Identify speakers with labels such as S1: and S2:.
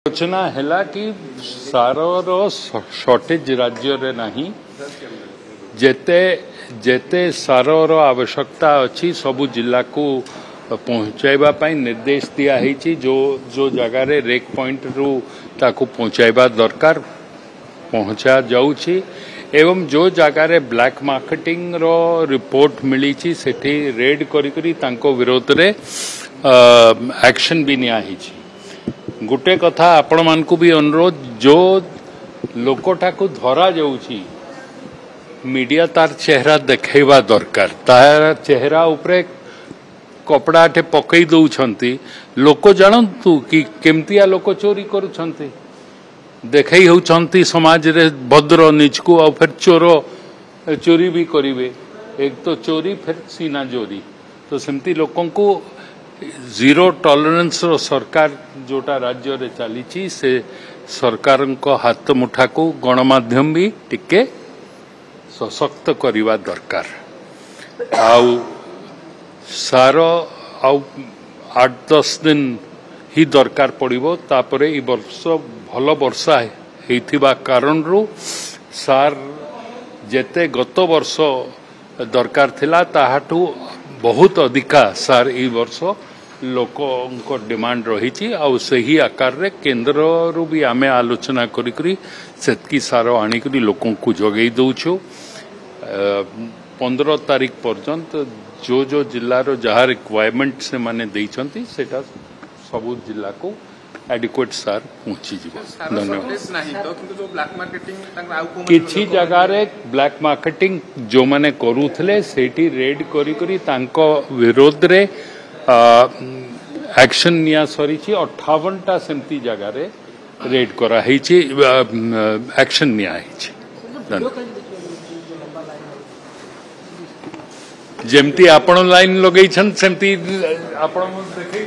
S1: आलोचना है कि सारर शॉर्टेज राज्य रे नहीं जेते जेते सारर आवश्यकता अच्छी सबु जिला को पहुंचाइबा पाई निर्देश दिया है जो जो जगह रे रेक पॉइंट रु ताकू पहुंचाइबा दरकार पहुंचा जाउछि एवं जो जगह रे ब्लैक मार्केटिंग रो रिपोर्ट मिली सेठी रेड करी तांको विरोध रे एक्शन भी निया हिछि। गोटे कथा आपण मानकु भी अनुरोध जो लोकटा को धरा जाउछि मीडिया तार चेहरा देखैबा दरकार तार चेहरा उपरे कपड़ाटे पकई दउछंती लोक जानतु कि केमतिया लोक चोरी करूछंती देखई होउछंती समाज रे भद्र निजको और फिर चोरी भी करिवे एक तो चोरी फिर सीना चोरी तो सेमती लोकों को जीरो टॉलरेंस सरकार जोटा राज्य रे चली से सरकार को हाथ मुठा को गणमाध्यम भी टिके सशक्त करवा दरकार आउ सार आउ 8-10 दिन ही दरकार पड़िबो तापरे ई वर्ष भल वर्षा हेइथिबा कारण रु सार जेते गत वर्ष दरकार थिला ताहाटू बहुत अधिका सार ई वर्ष लोक डिमांड रही आउ सही आकार रे केंद्र रु भी आमे आलोचना करी सेतकी सार आनिकरी लोकों को जगई दउछु 15 तारीख पर्यंत जो जो जिल्ला रो जहा रिक्वायरमेंट से माने देइछंती सेटा सबु जिल्ला को एडिक्वेट सार पहुंची जीवो। धन्यवाद। किछि जगह रे ब्लैक मार्केटिंग जो माने करूथले सेठी रेड करी तांको विरोध रे एक्शन निया सरी 58टा सेमती जगह रे रेड करा हिछि एक्शन निया हिछि। जेमती आपण लाइन लगेछन सेमती आपण देखै